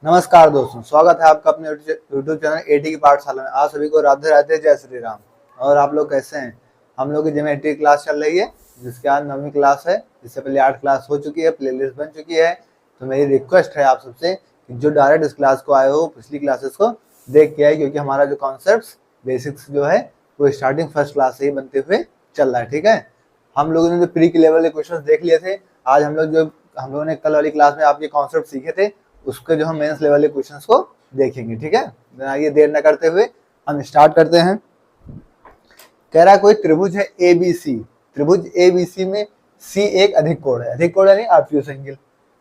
नमस्कार दोस्तों, स्वागत है आपका अपने यूट्यूब चैनल एटी की पाठशाला में। आप सभी को राधे राधे, जय श्री राम। और आप लोग कैसे हैं? हम लोग की ज्योमेट्री क्लास चल रही है, जिसके आज 9वीं क्लास है। इससे पहले 8 क्लास हो चुकी है, प्लेलिस्ट बन चुकी है। तो मेरी रिक्वेस्ट है आप सबसे कि जो डायरेक्ट इस क्लास को आए हो, पिछली क्लासेस को देख के आए, क्योंकि हमारा जो कॉन्सेप्ट बेसिक्स जो है वो स्टार्टिंग फर्स्ट क्लास से ही बनते हुए चल रहा है। ठीक है, हम लोगों ने जो प्री के लेवल के क्वेश्चन देख लिए थे। आज हम लोगों ने कल वाली क्लास में आपके कॉन्सेप्ट सीखे थे, उसके जो हम मेंस लेवल के क्वेश्चंस को देखेंगे। ठीक है, आइए देर न करते हुए हम स्टार्ट करते हैं। कह रहा है कोई त्रिभुज है ABC, त्रिभुज ABC में C एक अधिक कोण है। अधिक कोण यानी ऑब्ट्यूज एंगल।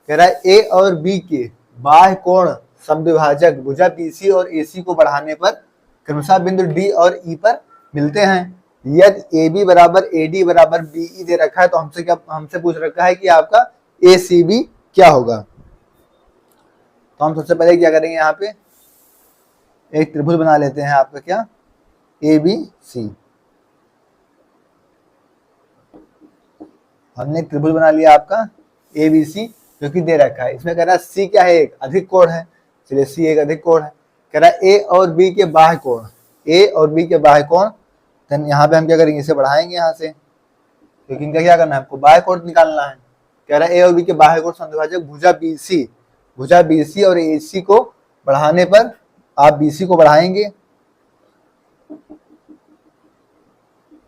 कह रहा है A और B के बाह्य कोण समद्विभाजक भुजा BC और AC को बढ़ाने पर क्रमशः बिंदु D और E पर मिलते हैं। यदि AB बराबर AD बराबर BE दे रखा है, तो हमसे पूछ रखा है कि आपका ACB क्या होगा। तो हम सबसे पहले क्या करेंगे, यहाँ पे एक त्रिभुज बना लेते हैं आपका क्या ABC। हमने एक त्रिभुज बना लिया आपका ABC, जो कि दे रखा है। इसमें कह रहा है C क्या है, एक अधिक कोण है। चलिए C एक अधिक कोण है। कह रहा है A और B के बाह्य कोण, A और B के बाह्य कोण। देन यहाँ पे हम क्या करेंगे, इसे बढ़ाएंगे यहाँ से, क्योंकि इनका क्या करना है, हमको बाह्य कोण निकालना है। कह रहा है A और B के बाह्य कोण समद्विभाजक भुजा BC, भुजा BC और AC को बढ़ाने पर आप BC को बढ़ाएंगे,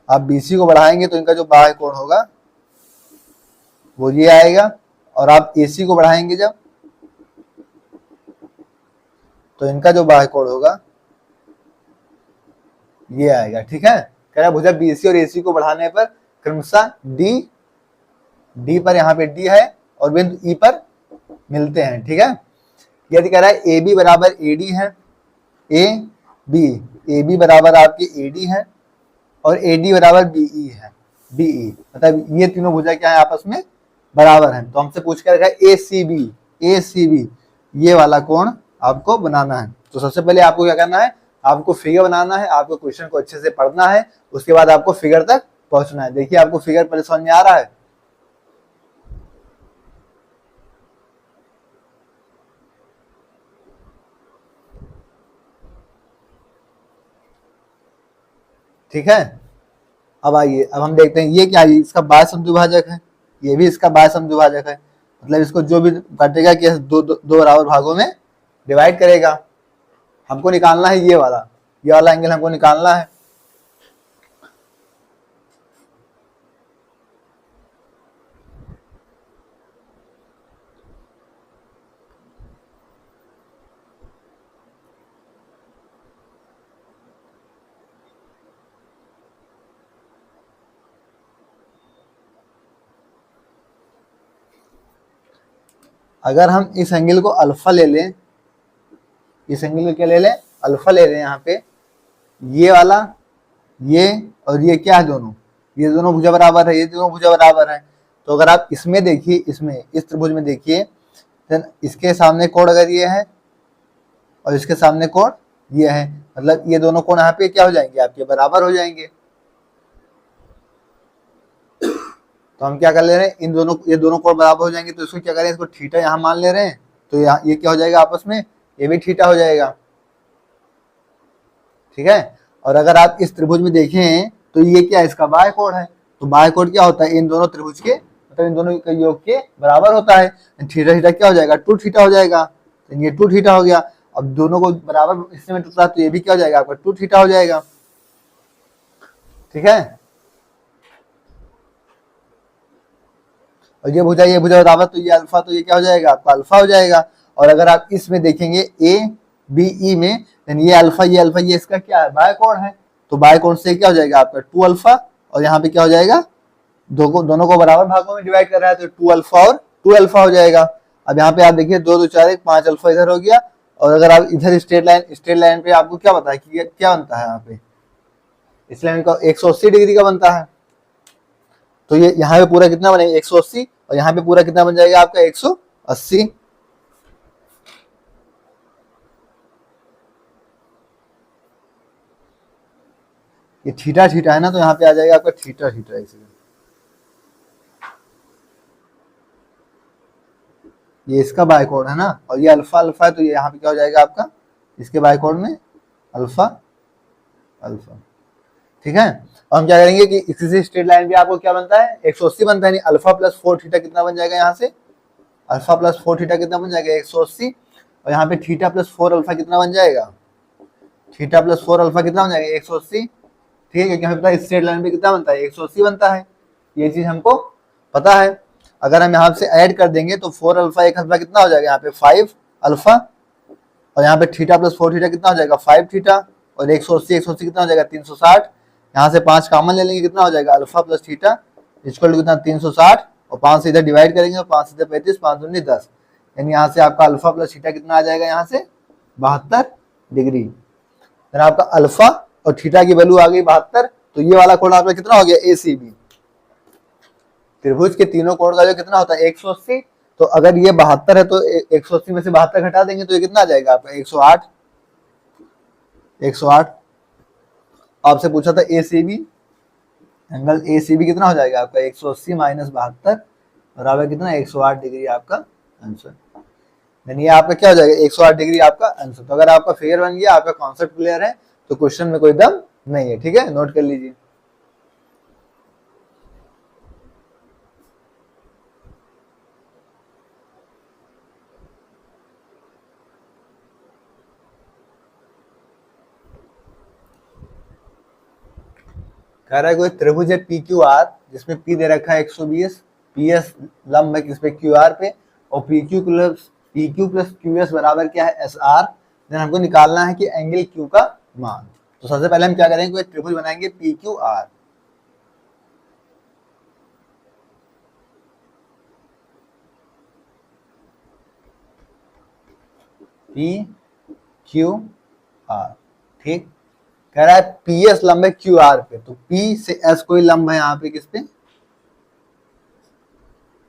आप BC को बढ़ाएंगे तो इनका जो बाह्य कोण होगा वो ये आएगा। और आप AC को बढ़ाएंगे जब, तो इनका जो बाह्य कोण होगा ये आएगा। ठीक है, कह रहा है भुजा BC और AC को बढ़ाने पर क्रमशः D पर, यहाँ पे D है, और बिंदु E पर मिलते हैं। ठीक है, यदि कह रहा है AB बराबर AD है, AB बराबर आपके AD है और AD बराबर BE है, BE मतलब ये तीनों भुजा क्या है, आपस में बराबर हैं। तो हमसे पूछ कर रखा है ACB ये वाला कोण आपको बनाना है। तो सबसे पहले आपको क्या करना है, आपको फिगर बनाना है, आपको क्वेश्चन को अच्छे से पढ़ना है, उसके बाद आपको फिगर तक पहुंचना है। देखिए आपको फिगर पहले समझ में आ रहा है। ठीक है, अब आइए, अब हम देखते हैं ये क्या है। इसका बाह्य समद्विभाजक है, ये भी इसका बाह्य समद्विभाजक है। मतलब इसको जो भी काटेगा कि दो बराबर भागों में डिवाइड करेगा। हमको निकालना है ये वाला एंगल हमको निकालना है। अगर हम इस एंगल को अल्फा ले लें, इस एंगल को क्या ले लें, अल्फा ले लें। यहाँ पे ये वाला, ये और ये क्या है, दोनों, ये दोनों भुजा बराबर है, ये दोनों भुजा बराबर है। तो अगर आप इसमें देखिए, इसमें इस त्रिभुज में देखिए, देन इसके सामने कोण अगर ये है और इसके सामने कोण ये है, मतलब ये दोनों कोण यहाँ पे क्या हो जाएंगे, आपके बराबर हो जाएंगे। तो हम क्या कर ले रहे हैं, ये दोनों कोण बराबर हो जाएंगे, तो इसको क्या करें, इसको थीटा यहाँ मान ले रहे हैं। तो यहाँ ये क्या हो जाएगा, आपस में ये भी थीटा हो जाएगा। ठीक है, और अगर आप इस त्रिभुज में देखें तो ये क्या है, इसका बाह्य कोण है। तो बाह्य कोण क्या होता है, इन दोनों त्रिभुज के, मतलब इन दोनों के योग के बराबर होता है। थीटा थीटा क्या हो जाएगा, 2 थीटा हो जाएगा। तो ये 2 थीटा हो गया। अब दोनों को बराबर हिस्से में टुकड़ा, तो ये भी क्या हो जाएगा, आपका 2 थीटा हो जाएगा। ठीक है, और ये भुजा बराबर, तो ये अल्फा, तो ये क्या हो जाएगा, आपका अल्फा हो जाएगा। और अगर आप इसमें देखेंगे ABE में, ये अल्फा, ये इसका क्या है, बाह्य कोण है। तो बाह्य कोण से क्या हो जाएगा, आपका 2 अल्फा, और यहाँ पे क्या हो जाएगा, दोनों को बराबर भागों में डिवाइड कर रहा है, तो 2 अल्फा और 2 अल्फा हो जाएगा। अब यहाँ पे आप देखिए 2 2 4 1 5 अल्फा इधर हो गया। और अगर आप इधर स्ट्रेट लाइन पे आपको क्या पता है कि क्या बनता है, यहाँ पे इस लाइन का 180 डिग्री का बनता है। तो ये यहाँ पे पूरा कितना बनेगा, 180, और यहाँ पे पूरा कितना बन जाएगा, आपका 180। ये थीटा थीटा है ना, तो यहाँ पे आ जाएगा आपका थीटा थीटा। इसलिए ये इसका बाय कोड है ना, और ये अल्फा अल्फा है, तो ये यहाँ पे क्या हो जाएगा आपका, इसके बाय कोड में अल्फा अल्फा। ठीक है, और हम क्या करेंगे कि इसी से स्ट्रेट लाइन भी आपको क्या बनता है, 180 बनता है, नहीं अल्फा प्लस 4 थीटा कितना बन जाएगा यहाँ से, अल्फा प्लस 4 थीटा कितना बन जाएगा 180, और यहाँ पे थीटा प्लस 4 अल्फा कितना बन जाएगा, थीटा प्लस 4 अल्फा कितना बन जाएगा 180। ठीक है, क्योंकि हमें पता है स्ट्रेट लाइन पे कितना बनता है 180 बनता है, ये चीज हमको पता है। अगर हम यहाँ से ऐड कर देंगे तो 4 अल्फा 1 अल्फा कितना हो जाएगा यहाँ पे 5 अल्फा, और यहाँ पे थीटा प्लस 4 थीटा कितना हो जाएगा 5 थीटा, और 180 कितना हो जाएगा 360, यहाँ से 5 कॉमन ले लेंगे कितना हो जाएगा alpha plus theta equal to कितना 360, और 5 से इधर डिवाइड करेंगे और 5 से 35 5 दूनी 10, यानी यहाँ से आपका अल्फा प्लस थीटा कितना आ जाएगा यहाँ से 72 डिग्री। फिर आपका अल्फा और थीटा की वैल्यू आ गई 72, तो ये वाला कोण आपका कितना हो गया ACB। त्रिभुज के तीनों कोण का जो कितना होता है 180, तो अगर ये 72 है तो 180 में से 72 घटा देंगे तो ये कितना आ जाएगा आपका 108। 108 आपसे पूछा था ACB, एंगल ACB कितना हो जाएगा आपका 180 माइनस 72 बराबर कितना 108 डिग्री आपका आंसर। यानी ये आपका क्या हो जाएगा 108 डिग्री आपका आंसर। तो अगर आपका फिगर बन गया, आपका कॉन्सेप्ट क्लियर है, तो क्वेश्चन में कोई दम नहीं है। ठीक है, नोट कर लीजिए। कह रहा है कोई त्रिभुज है PQR जिसमें P दे रखा है 120, PS लंब है किस पे QR पे, और PQ प्लस QS बराबर क्या है SR। देन हमको निकालना है कि एंगल Q का मान। तो सबसे पहले हम क्या करेंगे, कोई त्रिभुज बनाएंगे PQR। PQR ठीक, कह रहा है PS लंब है QR पे, तो P से S कोई लंब है यहाँ पे किस पे,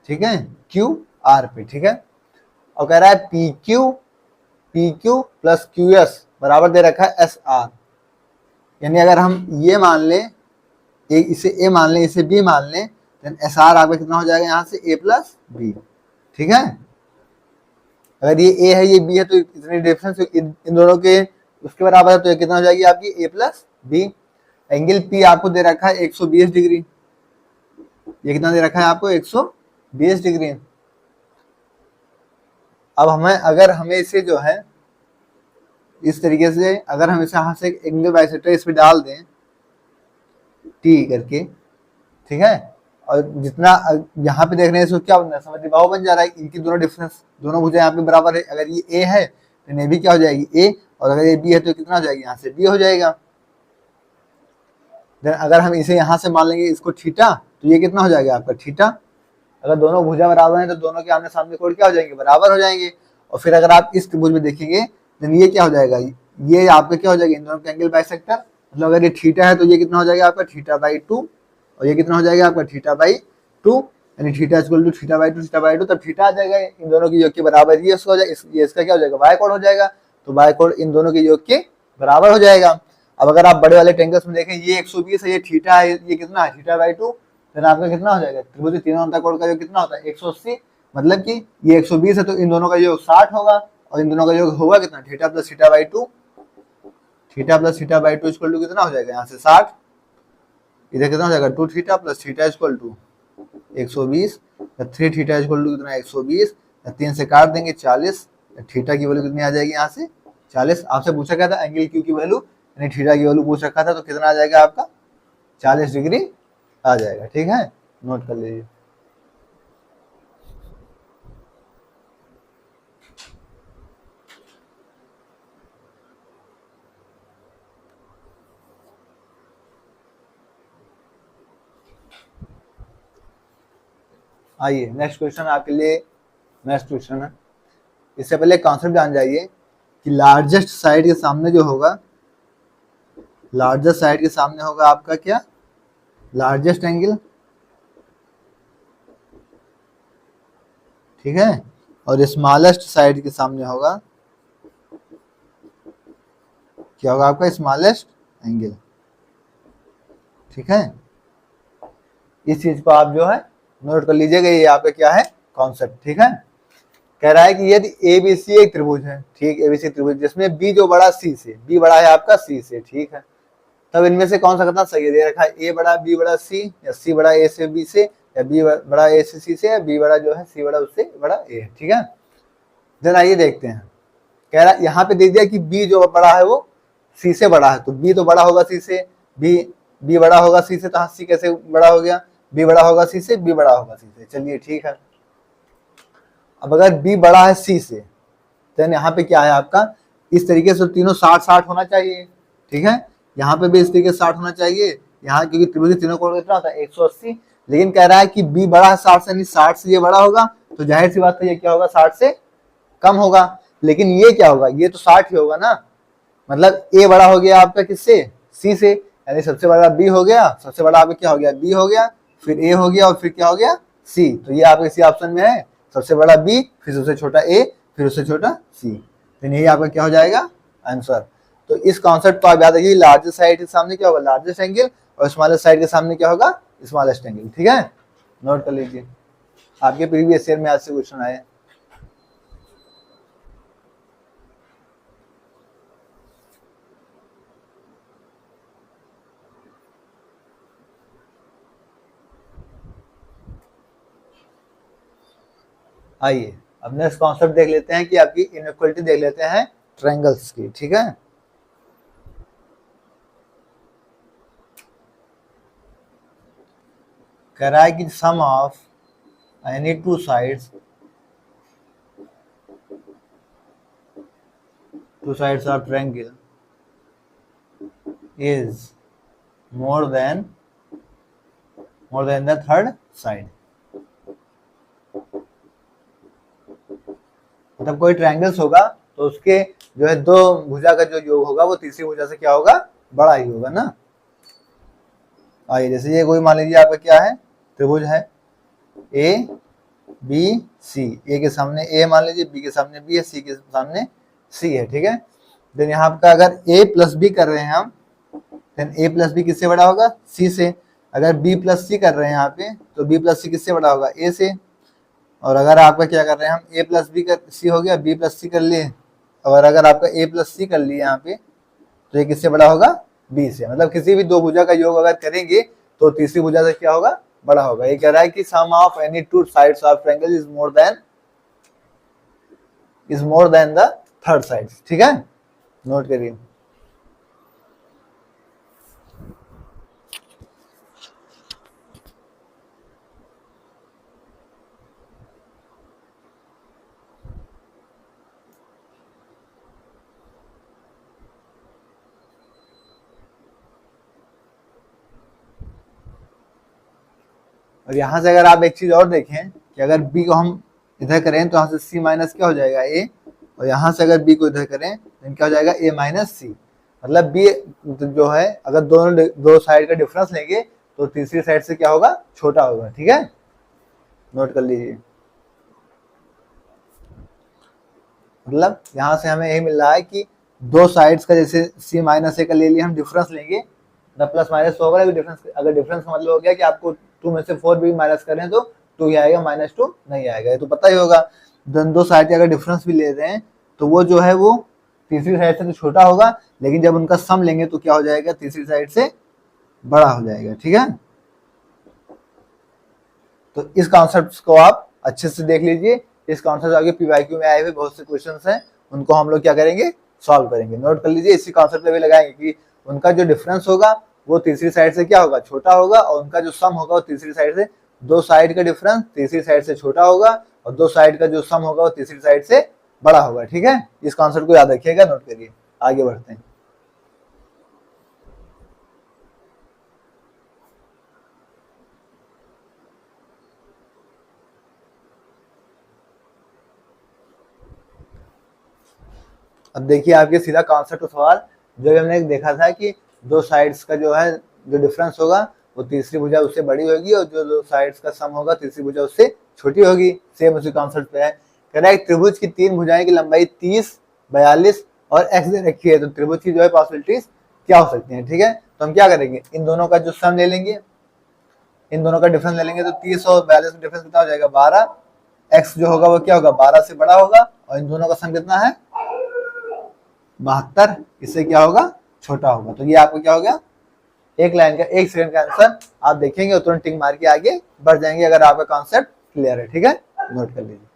ठीक है QR पे। ठीक है, और कह रहा है PQ प्लस QS बराबर दे रखा है SR। यानी अगर हम ये मान लें, इसे A मान लें, इसे B मान लें, देन SR आपका कितना हो जाएगा यहाँ से A प्लस B। ठीक है, अगर ये A है ये B है तो इतनी डिफरेंस इन दोनों के उसके बराबर है, तो ये कितना हो जाएगी आपकी A plus B। Angle P आपको दे रखा है 120 डिग्री, ये कितना दे रखा है आपको 120 डिग्री। अब अगर हमें इसे जो है इस तरीके से, अगर हम इसे यहाँ से एंगल बाइसेक्टर इस पे डाल दें T करके, ठीक है, और जितना यहाँ पे देख रहे हैं इसको क्या बन रहा है, समद्विबाहु बन जा रहा है। इनकी दोनों डिफरेंस, दोनों भुजाएं यहाँ पे बराबर है। अगर ये A है तो ये भी क्या हो जाएगी A, और अगर ये B है तो कितना हो जाएगी यहाँ से B हो जाएगा। देन अगर हम इसे यहाँ से मान लेंगे इसको थीटा, तो ये कितना हो जाएगा आपका थीटा। अगर दोनों भुजा बराबर हैं तो दोनों के आमने सामने कोण क्या हो जाएंगे, बराबर हो जाएंगे। और फिर अगर आप इस त्रिभुज में देखेंगे तो ये क्या हो जाएगा, ये आपका क्या हो जाएगा, इन दोनों के एंगल बाइसेक्टर। मतलब अगर ये थीटा है तो ये कितना हो जाएगा आपका θ/2, और ये कितना हो जाएगा आपका θ/2, यानी थीटा इक्वल टू θ/2 तब थीटा आ जाएगा। इन दोनों के योग के बराबर ये इसका हो जाएगा, ये इसका क्या हो जाएगा बाय कोण हो जाएगा। तो बाय कोण इन दोनों के योग के बराबर हो जाएगा। अब अगर आप बड़े वाले ट्रायंगल्स में देखें, ये 120 है, ये थीटा है, ये कितना है θ/2, फिर आपका कितना हो जाएगा त्रिभुज तीनों अंतःकोण का योग कितना होता है 180। मतलब कि ये 120 है तो इन दोनों का योग 60 होगा, और इन दोनों का योग होगा कितना theta plus θ/2, theta plus θ/2 equal to कितना हो जाएगा यहाँ से 60। इधर कितना हो जाएगा 2 theta plus theta equal to 120, 3 theta equal to कितना 120, 3 से काट देंगे 40, थीटा की वैल्यू कितनी आ जाएगी यहाँ से 40। आपसे पूछा गया था एंगल क्यू की वैल्यू, यानी थीटा की वैल्यू पूछ रखा था, तो कितना आ जाएगा आपका 40 डिग्री आ जाएगा। ठीक है, नोट कर लीजिए। आइए नेक्स्ट क्वेश्चन आपके लिए, नेक्स्ट क्वेश्चन है। इससे पहले कॉन्सेप्ट जान जाइए कि लार्जेस्ट साइड के सामने जो होगा, लार्जेस्ट साइड के सामने होगा आपका क्या, लार्जेस्ट एंगल। ठीक है, और स्मॉलेस्ट साइड के सामने होगा क्या होगा आपका स्मॉलेस्ट एंगल। ठीक है, इस चीज को आप जो है नोट कर लीजिएगा, ये आपका क्या है कॉन्सेप्ट। ठीक है, कह रहा है कि यदि एबीसी एक त्रिभुज है, ठीक, एबीसी त्रिभुज जिसमें बी जो बड़ा सी से, बी बड़ा है आपका सी से, ठीक है, तब इनमें से कौन सा कितना सही है, दे रखा है ए बड़ा बी बड़ा सी, या सी बड़ा ए से बी से, या बी बड़ा ए से सी से, या बी बड़ा जो है सी बड़ा उससे बड़ा ए, ठीक है। देन आइए देखते हैं, कह रहा है यहाँ पे दे दिया कि बी जो बड़ा है वो सी से बड़ा है, तो बी तो बड़ा होगा सी से, बी बड़ा होगा सी से, तो सी कैसे बड़ा हो गया, बी बड़ा होगा सी से, बी बड़ा होगा सी से, चलिए ठीक है। अब अगर बी बड़ा है सी से, तो यहाँ पे क्या है आपका, इस तरीके से तीनों 60-60 होना चाहिए, ठीक है, यहाँ पे भी इस तरीके से 60 होना चाहिए, यहाँ क्योंकि त्रिभुज तीनों कोण कितना होता है 180, लेकिन कह रहा है कि बी बड़ा है 60 से, यानी 60 से ये बड़ा होगा, तो जाहिर सी बात है ये क्या होगा 60 से कम होगा, लेकिन ये क्या होगा, ये तो 60 ही होगा ना, मतलब ए बड़ा हो गया आपका किससे, सी से, यानी सबसे बड़ा बी हो गया, सबसे बड़ा आपका क्या हो गया, बी हो गया, फिर ए हो गया, और फिर क्या हो गया सी, तो ये आपके इसी ऑप्शन में है, सबसे बड़ा बी, फिर सबसे छोटा ए, फिर उससे छोटा सी, तो यही आपका क्या हो जाएगा आंसर। तो इस कॉन्सेप्ट को आप याद रखिए, लार्जेस्ट साइड के सामने क्या होगा लार्जेस्ट एंगल, और स्मॉलेस्ट साइड के सामने क्या होगा स्मॉलेस्ट एंगल, ठीक है, नोट कर लीजिए, आपके प्रीवियस ईयर में आज से क्वेश्चन आए। आइए अब नेक्स्ट कॉन्सेप्ट देख लेते हैं कि आपकी इनइक्वालिटी देख लेते हैं ट्रायंगल्स की, ठीक है। कह रहा है कि sum of any two sides of triangle is more than the third side, मतलब कोई ट्रायंगल्स होगा तो उसके जो है दो भुजा का जो योग होगा वो तीसरी भुजा से क्या होगा बड़ा ही होगा ना। आइए जैसे ये कोई मान लीजिए आपका क्या है त्रिभुज है ए बी सी, ए के सामने ए मान लीजिए, बी के सामने बी है, सी के सामने सी है, ठीक है। देन यहाँ आपका अगर ए प्लस बी कर रहे हैं हम, देन ए प्लस बी किससे बड़ा होगा सी से, अगर बी प्लस सी कर रहे हैं यहाँ पे तो बी प्लस सी किससे बड़ा होगा ए से, और अगर आपका क्या कर रहे हैं हम ए प्लस बी कर सी हो गया, बी प्लस सी कर लिए, और अगर आपका ए प्लस सी कर लिए यहाँ पे तो ये किससे बड़ा होगा बी से, मतलब किसी भी दो भुजा का योग अगर करेंगे तो तीसरी भुजा से क्या होगा बड़ा होगा। ये कह रहा है कि sum of any two sides of triangle is more than the third side, ठीक है, नोट करिए। और यहाँ से अगर आप एक चीज और देखें कि अगर b को हम इधर करें तो यहाँ से c माइनस क्या हो जाएगा a, और यहाँ से अगर b को इधर करें तो क्या हो जाएगा a माइनस सी, मतलब b जो है अगर दो साइड का डिफरेंस लेंगे तो तीसरी साइड से क्या होगा छोटा होगा, ठीक है, नोट कर लीजिए। मतलब यहाँ से हमें यही मिल रहा है कि दो साइड्स का जैसे c माइनस ए का ले लिया हम डिफरेंस लेंगे, न प्लस माइनस तो होगा, डिफरेंस अगर डिफरेंस का मतलब हो गया कि आपको 2 में से 4 भी माइनस करें तो 2 ही आएगा, -2 नहीं आएगा, ये तो पता ही होगा। दो साइड के अगर डिफरेंस भी ले रहे हैं तो वो जो है वो तीसरी साइड से तो छोटा होगा, लेकिन जब उनका सम लेंगे तो क्या हो जाएगा तीसरी साइड से बड़ा हो जाएगा, ठीक है। तो इस कॉन्सेप्ट को आप अच्छे से देख लीजिए, इस कॉन्सेप्ट आगे पीवाईक्यू में आए हुए बहुत से क्वेश्चंस हैं, उनको हम लोग क्या करेंगे सॉल्व करेंगे, नोट कर लीजिए। इसी कॉन्सेप्ट पे भी लगाएंगे कि उनका जो डिफरेंस होगा वो तीसरी साइड से क्या होगा छोटा होगा, और उनका जो सम होगा वो तीसरी साइड से, दो साइड का डिफरेंस तीसरी साइड से छोटा होगा और दो साइड का जो सम होगा वो तीसरी साइड से बड़ा होगा, ठीक है। इस कॉन्सेप्ट को याद रखिएगा, नोट करिए। आगे बढ़ते हैं। अब देखिए आपके सीधा कॉन्सेप्ट सवाल जो हमने देखा था कि दो साइड्स का जो है जो डिफरेंस होगा वो तीसरी भुजा उससे बड़ी होगी और जो दो साइड्स का सम होगा तीसरी भुजा उससे छोटी होगी, सेम उसी कॉन्सेप्ट पे है। कह रहा है त्रिभुज की तीन भुजाएं की लंबाई 30, 42 और x दे रखी है, तो त्रिभुज की जो है पॉसिबिलिटीज क्या हो सकती है, ठीक है। तो हम क्या करेंगे इन दोनों का जो सम ले लेंगे, इन दोनों का डिफरेंस ले लेंगे, तो 30 और 42 का डिफरेंस कितना हो जाएगा 12, x जो होगा वो क्या होगा 12 से बड़ा होगा, और इन दोनों का सम कितना है 72, इससे क्या होगा छोटा होगा। तो ये आपको क्या हो गया एक लाइन का 1 सेकंड का आंसर आप देखेंगे और तुरंत टिक मार के आगे बढ़ जाएंगे अगर आपका कॉन्सेप्ट क्लियर है। ठीक है, नोट कर लीजिए।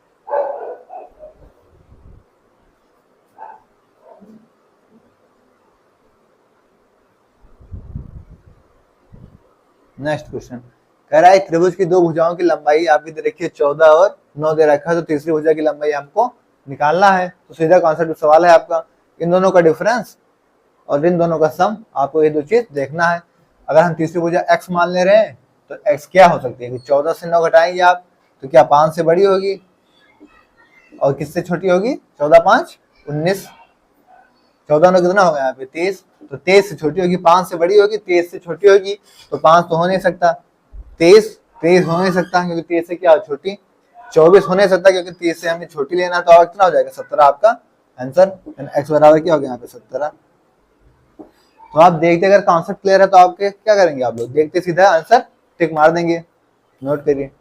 नेक्स्ट क्वेश्चन कह रहा है त्रिभुज की दो भुजाओं की लंबाई आपकी दे रखी है 14 और 9 दे रखा है, तो तीसरी भुजा की लंबाई हमको निकालना है। तो सीधा कॉन्सेप्ट सवाल है आपका, इन दोनों का डिफरेंस और इन दोनों का सम, आपको ये दो चीज देखना है। अगर हम तीसरी भुजा x मान ले रहे हैं तो x क्या हो सकती है कि 14 से 9 घटाएंगे आप तो क्या 5 से बड़ी होगी, और किससे छोटी होगी 14 5 19, 14 9 कितना होगा यहाँ पे 23, तो 23 से छोटी होगी, 5 से बड़ी होगी 23 से छोटी होगी, तो 5 तो हो नहीं सकता, 23 हो नहीं सकता क्योंकि 23 से क्या हो छोटी, 24 हो नहीं सकता क्योंकि 30 से हमें छोटी लेना, तो कितना हो जाएगा 17 आपका आंसर। x बराबर क्या हो गया यहाँ पे 17। तो आप देखते अगर कॉन्सेप्ट क्लियर है तो आपके क्या करेंगे आप लोग देखते सीधा आंसर टिक मार देंगे। नोट करिए।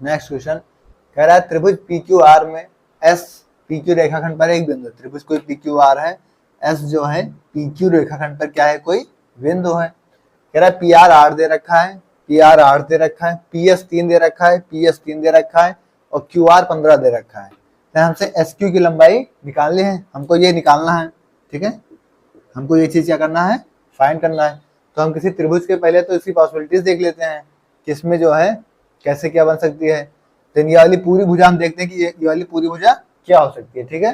नेक्स्ट क्वेश्चन कह रहा है त्रिभुज PQR में S PQ रेखाखंड पर एक बिंदु, त्रिभुज कोई PQR है, S जो है PQ रेखाखंड पर क्या है कोई बिंदु है। कह रहा है PR 8 दे रखा है, PR 8 दे रखा है, PS 3 दे रखा है, PS 3 दे रखा है और QR 15 दे रखा है। तो हमसे SQ की लंबाई निकालनी है, हमको ये निकालना है। ठीक है, हमको ये चीज क्या करना है फाइंड करना है। तो हम किसी त्रिभुज के पहले तो इसकी पॉसिबिलिटीज देख लेते हैं कि इसमें जो है कैसे क्या बन सकती है। तो ये वाली पूरी भुजा हम देखते हैं कि ये वाली पूरी भुजा क्या हो सकती है। ठीक है,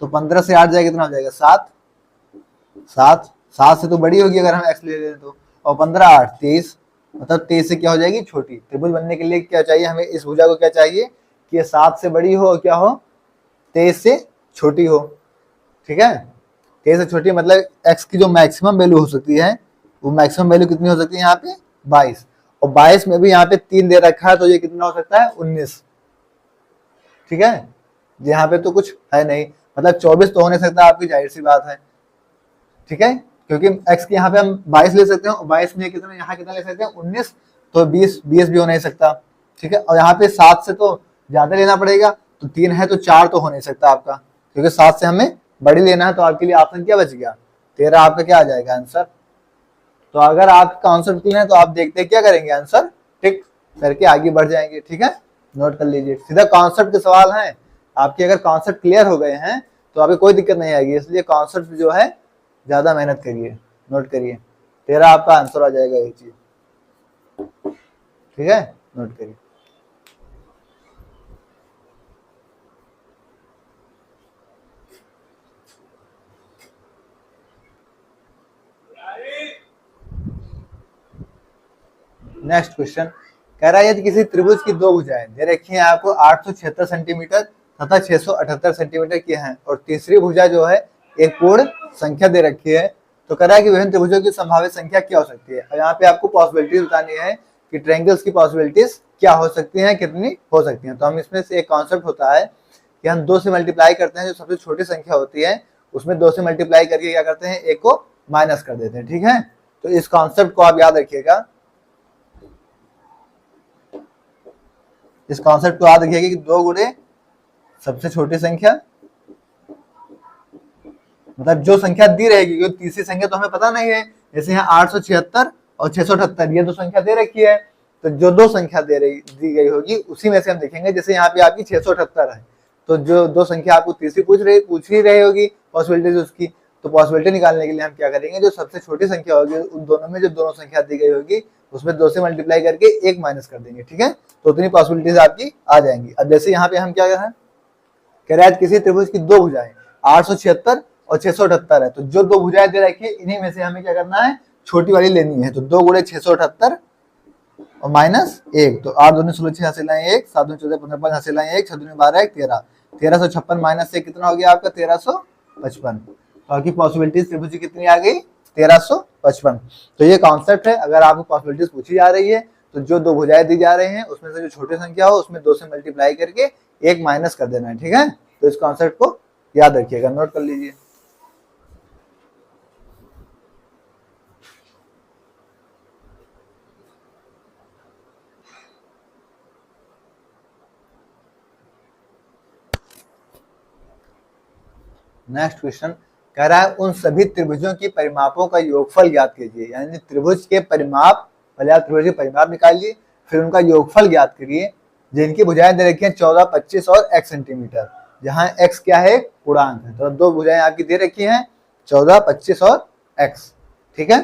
तो 15 से 8 जाएगा कितना हो जाएगा 7, 7 से तो बड़ी होगी अगर हम x ले लें तो, और 15 8 23, मतलब 23 से क्या हो जाएगी छोटी। त्रिभुज बनने के लिए क्या चाहिए हमें, इस भुजा को क्या चाहिए कि ये 7 से बड़ी हो और क्या हो 23 से छोटी हो। ठीक है, 23 से छोटी मतलब x की जो मैक्सिमम वैल्यू हो सकती है वो मैक्सिमम वैल्यू कितनी हो सकती है यहाँ पे 22, और 22 में भी यहाँ पे 3 दे रखा है तो ये कितना हो सकता है 19। ठीक है, यहाँ पे तो कुछ है नहीं, मतलब 24 तो हो नहीं सकता, आपकी जाहिर सी बात है। ठीक है, क्योंकि x की यहाँ पे हम 22 ले सकते हैं, 22 में कितना यहाँ कितना ले सकते हैं 19, तो 20 भी हो नहीं सकता। ठीक है, और यहाँ पे 7 से तो ज्यादा लेना पड़ेगा, तो 3 है तो 4 तो हो नहीं सकता आपका, क्योंकि 7 से हमें बड़ी लेना है। तो आपके लिए ऑप्शन क्या बच गया 13 आपका क्या आ जाएगा आंसर। तो अगर आपका आंसर क्लियर है तो आप देखते हैं क्या करेंगे आंसर टिक करके आगे बढ़ जाएंगे। ठीक है, नोट कर लीजिए, सीधा कॉन्सेप्ट के सवाल हैं आपके। अगर कॉन्सेप्ट क्लियर हो गए हैं तो आपको कोई दिक्कत नहीं आएगी, इसलिए कॉन्सेप्ट जो है ज्यादा मेहनत करिए। नोट करिए 13 आपका आंसर आ जाएगा ये चीज। ठीक है, नोट करिए। नेक्स्ट क्वेश्चन कह रहा है यदि किसी त्रिभुज की दो भुजाएं दे रखी हैं आपको 876 सेंटीमीटर तथा 678 सेंटीमीटर की हैं, और तीसरी भुजा जो है एक पूर्ण संख्या दे रखी है, तो कह रहा है कि विभिन्न त्रिभुजों की संभावित संख्या क्या हो सकती है। और यहाँ पे आपको पॉसिबिलिटीज बतानी है कि ट्रायंगल्स की पॉसिबिलिटीज क्या हो सकती हैं, कितनी हो सकती हैं। तो हम इसमें से एक कॉन्सेप्ट होता है कि हम 2 से मल्टीप्लाई करते हैं, जो सबसे छोटी संख्या होती है उसमें 2 से मल्टीप्लाई करके क्या करते हैं एक को माइनस कर देते हैं। ठीक है, तो इस कॉन्सेप्ट को आप याद रखिएगा, इस कॉन्सेप्ट को याद रखिएगा कि 2 गुणे सबसे छोटी संख्या, मतलब जो संख्या दी रहेगी, क्योंकि तीसरी संख्या तो हमें पता नहीं है। जैसे यहाँ 876 और 678 ये 2 संख्या दे रखी है, तो जो 2 संख्या दी गई होगी उसी में से हम देखेंगे। जैसे यहाँ पे आपकी 678 है, तो जो 2 संख्या आपको तीसरी पूछ ही रही होगी पॉसिबिलिटीज उसकी, तो पॉसिबिलिटी निकालने के लिए हम क्या करेंगे, जो सबसे छोटी संख्या होगी उन दोनों में जो दोनों संख्या दी गई होगी उसमें 2 से मल्टीप्लाई करके 1 माइनस कर देंगे। ठीक है, तो उतनी पॉसिबिलिटीज आपकी आ जाएंगी। अब जैसे यहाँ पे हम क्या कह रहे हैं किसी त्रिभुज की 2 भुजाएं 876 और 678 है, तो जो 2 भुजाएं दे रखी है इन्हीं में से हमें क्या करना है छोटी वाली लेनी है। तो 2 गुणे 678 और माइनस 1, तो 8 दूनी 16 6 हासिल आए 1, 7 दूनी 14 15 5 हासिल आए 1, 6 दूनी 12 1 13, 1356 माइनस 1 कितना हो गया आपका 1355। तो आपकी पॉसिबिलिटीज त्रिभुज की कितनी आ गई 1355। तो ये कॉन्सेप्ट है, अगर आपको पॉसिबिलिटीज पूछी जा रही है तो जो 2 भुजाएं दी जा रहे हैं उसमें से जो छोटी संख्या हो उसमें 2 से मल्टीप्लाई करके एक माइनस कर देना है, ठीक है। तो इस कॉन्सेप्ट को याद रखिएगा, नोट कर लीजिए। नेक्स्ट क्वेश्चन कह रहा है उन सभी त्रिभुजों की परिमापों का योगफल ज्ञात कीजिए। यानी त्रिभुज के परिमाप, पहले आप त्रिभुज के परिमाप निकालिए, फिर उनका योगफल ज्ञात करिए, जिनकी भुजाएं दे रखी हैं 14, 25 और x सेंटीमीटर, जहां x क्या है, पूर्णांक है। तो दो भुजाएं आपकी दे रखी हैं 14, 25 और x, ठीक है।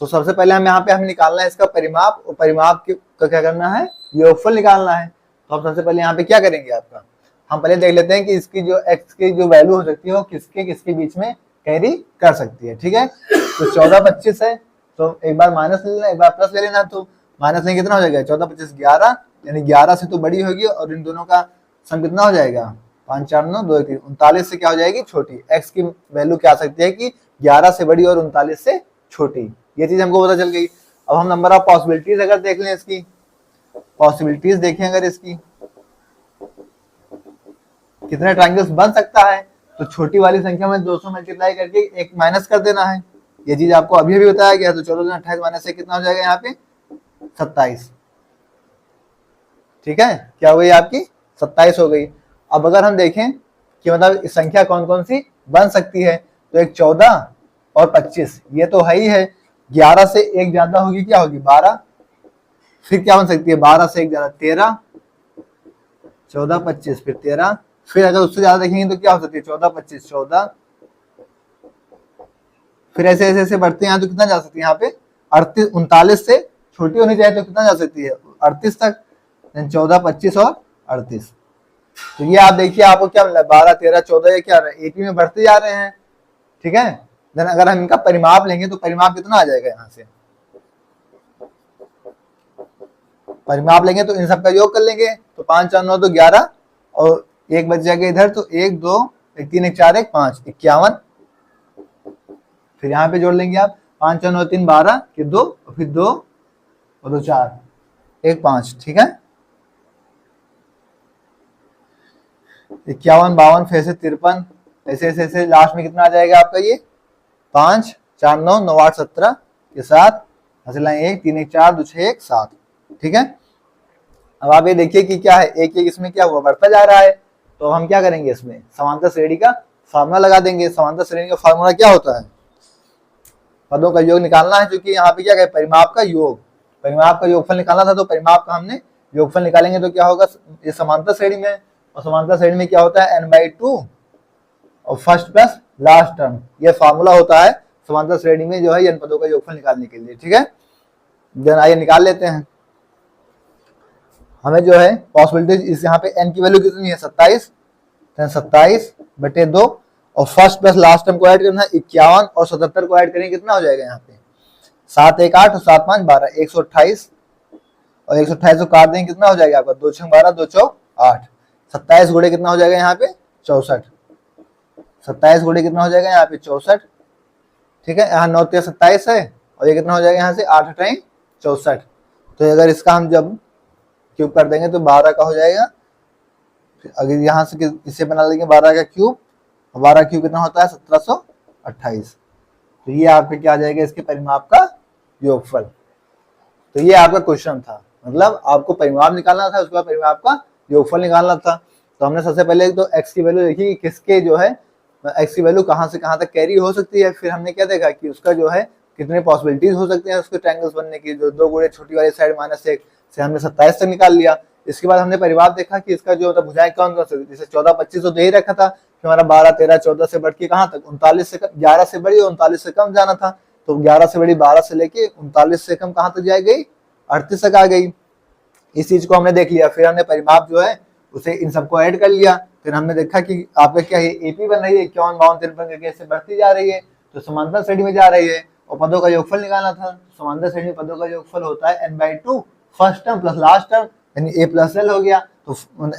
तो सबसे पहले हमें निकालना है इसका परिमाप, और परिमाप का क्या करना है, योगफल निकालना है। तो हम सबसे पहले यहाँ पे क्या करेंगे, आपका हम पहले देख लेते हैं कि इसकी जो x की जो वैल्यू हो सकती है वो किसके किसके बीच में कैरी कर सकती है, ठीक है। तो 14, 25 है, तो एक बार माइनस ले लेना, एक बार प्लस ले लेना। तो माइनस लेंगे कितना हो जाएगा, 14, 25, 11, यानी 11 से तो बड़ी होगी, और इन दोनों का सम कितना हो जाएगा, 5, 4, 9, 2, 3, 39 से क्या हो जाएगी, छोटी। x की वैल्यू क्या आ सकती है कि 11 से बड़ी और 39 से छोटी, ये चीज हमको पता चल गई। अब हम नंबर ऑफ पॉसिबिलिटीज अगर देख लें, इसकी पॉसिबिलिटीज देखें अगर इसकी, कितने ट्रायंगल्स बन सकता है, तो छोटी वाली संख्या में 200 मल्टीप्लाई करके एक माइनस कर देना है। ये चीज आपको अभी अभी बताया गया। तो 14, 28 माइनस से कितना हो जाएगा यहाँ पे, 27, ठीक है। क्या हो गई आपकी, 27 हो गई। अब अगर हम देखें कि मतलब इस संख्या कौन कौन सी बन सकती है, तो एक 14 और 25 ये तो है ही है। 11 से एक ज्यादा होगी, क्या होगी, 12। फिर क्या बन सकती है, 12 से एक ज्यादा 13, 14, 25, फिर 13, फिर अगर उससे ज्यादा देखेंगे तो क्या हो सकती है, 14, 25, 14, फिर ऐसे ऐसे ऐसे बढ़ते हैं। तो कितना जा सकती है यहाँ पे, 38, 39 से छोटी होनी चाहिए तो कितना जा सकती है, 38 तक। 14, 25 और 38, तो ये आप देखिए आपको क्या मिला, 12, 13, 14, ये क्या AP में बढ़ते जा रहे हैं, ठीक है। देन अगर हम इनका परिमाप लेंगे तो परिमाप कितना आ जाएगा, यहाँ से परिमाप लेंगे तो इन सबका योग कर लेंगे, तो 5, 4, 9, तो 11, और एक बच जाएगा इधर, तो 1, 2, 1, 3, 1, 4, 1, 5, 51। फिर यहाँ पे जोड़ लेंगे आप, 5, 4, 9, 3, 12 के 2, फिर 2 और 2, 4, 1, 5, ठीक है। 51, 52, फिर से 53, ऐसे ऐसे ऐसे लास्ट में कितना आ जाएगा आपका, ये 5, 4, 9, 9, 8, 17 के साथ हंसला 1, 3, 1, 4, 2, 6, 1, 7, ठीक है। अब आप ये देखिए कि क्या है, एक एक इसमें क्या हुआ, बढ़ता जा रहा है। तो हम क्या करेंगे, इसमें समांतर श्रेणी का फार्मूला लगा देंगे। समांतर श्रेणी का फार्मूला क्या होता है, पदों का योग निकालना है, क्योंकि यहाँ पे क्या है, परिमाप का योग, परिमाप का योगफल निकालना था। तो परिमाप का हमने योगफल निकालेंगे तो क्या होगा, ये समांतर श्रेणी में, और समांतर श्रेणी में क्या होता है, n/2 और फर्स्ट प्लस लास्ट टर्म, ये फार्मूला होता है समांतर श्रेणी में जो है n पदों का योगफल निकालने के लिए, ठीक है। देन आइए निकाल लेते हैं। हमें जो है पॉसिबिलिटीज इस यहाँ पे n की वैल्यू कितनी है, 27, 27/2, और फर्स्ट प्लस लास्ट टर्म को ऐड करना है 51, और 77 को ऐड करेंगे कितना हो जाएगा यहाँ पे, 7, 1, 8 और 7, 5, 12, 128, और 128 को काट देंगे कितना हो जाएगा आपका, 2, 6, 12, 2, 4, 8, 27 गुणे कितना हो जाएगा यहाँ पे, 64, 27 गुणे कितना हो जाएगा यहाँ पे, 64, ठीक है। यहाँ 9, 13, 27 है, और ये कितना हो जाएगा यहाँ से, 8, 8, 64। तो अगर इसका हम जब क्यूब कर देंगे तो 12 का हो जाएगा। अगर यहाँ से इसे बना लेंगे 12 का क्यूब, 12 क्यूब कितना होता है, 1728। तो ये आपका क्या आ जाएगा, इसके परिमाप का योगफल। तो ये आपका क्वेश्चन था, मतलब आपको परिमाप निकालना था, उसके बाद परिमाप का योगफल निकालना था। तो हमने सबसे पहले तो x की वैल्यू देखी कि किसके जो है x की वैल्यू कहाँ से कहाँ तक कैरी हो सकती है। फिर हमने क्या देखा कि उसका जो है कितने पॉसिबिलिटीज हो सकते हैं उसके ट्रायंगल्स बनने की, जो 2 गुणे छोटी वाली साइड -1 से हमने 27 तक निकाल लिया। इसके बाद हमने परिमाप देखा कि इसका जो भुजाएं कौन कौन से, जैसे 14, 25 तो दे ही रखा था कि हमारा 12, 13, 14 से बढ़ के कहाँ तक, 39 से 11 से बड़ी और 39 से कम जाना था। तो 11 से बड़ी 12 से लेके 39 से कम कहाँ तक जाए गई, 38 तक आ गई। इस चीज को हमने देख लिया। फिर हमने परिमाप जो है उसे इन सबको ऐड कर लिया। फिर हमने देखा कि आपका क्या है, एपी बन रही है 51, 52, 53 करके ऐसे बढ़ती जा रही है, तो समांतर श्रेणी में जा रही है, और पदों का योगफल निकालना था। समांतर श्रेणी में पदों का योगफल होता है n/2 first term plus last term, यानी a प्लस l हो गया। तो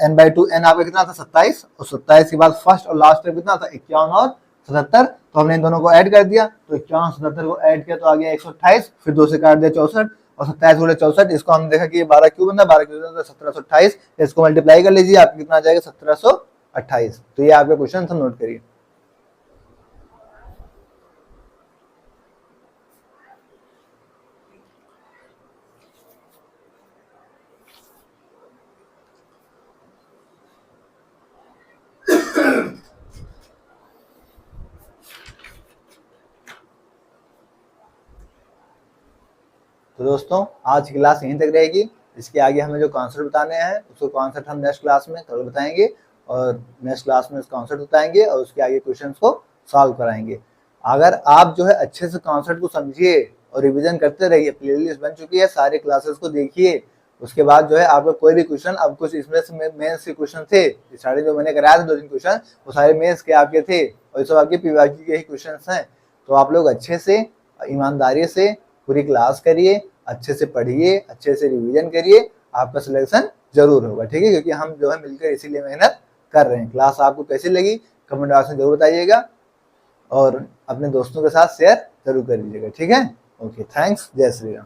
n/2 n आपका कितना था, 27, और 27 के बाद फर्स्ट और लास्ट टर्म कितना था, 51 और 77। तो हमने इन दोनों को ऐड कर दिया, तो 51 77 को ऐड किया तो आ गया 128, फिर 2 से काट दिया 64, और 27 गुणे 64, इसको हम देखा कि 12 क्यों बनता है, 12 क्यों बनता है 1728, इसको मल्टीप्लाई कर लीजिए, आपको कितना आ जाएगा 1728। तो ये आपके क्वेश्चन था, नोट करिए। तो दोस्तों आज की क्लास यहीं तक रहेगी। इसके आगे हमें जो कॉन्सेप्ट बताने हैं उसको कॉन्सेप्ट हम नेक्स्ट क्लास में कल बताएंगे, और नेक्स्ट क्लास में उसका कॉन्सेप्ट बताएंगे और उसके आगे क्वेश्चंस को सॉल्व कराएंगे। अगर आप जो है अच्छे से कॉन्सेप्ट को समझिए और रिवीजन करते रहिए, प्लेलिस्ट बन चुकी है, सारे क्लासेस को देखिए, उसके बाद जो है आपका कोई भी क्वेश्चन, अब कुछ इसमें से मेंस के क्वेश्चन थे, सारे जो मैंने कराया था 2-3 क्वेश्चन, वो सारे मेंस के आपके थे और सब आपके पीवाईक्यू के ही क्वेश्चन हैं। तो आप लोग अच्छे से ईमानदारी से पूरी क्लास करिए, अच्छे से पढ़िए, अच्छे से रिवीजन करिए, आपका सिलेक्शन जरूर होगा, ठीक है, क्योंकि हम जो है मिलकर इसीलिए मेहनत कर रहे हैं। क्लास आपको कैसी लगी कमेंट बॉक्स में जरूर बताइएगा और अपने दोस्तों के साथ शेयर जरूर कर दीजिएगा, ठीक है। ओके, थैंक्स, जय श्री राम।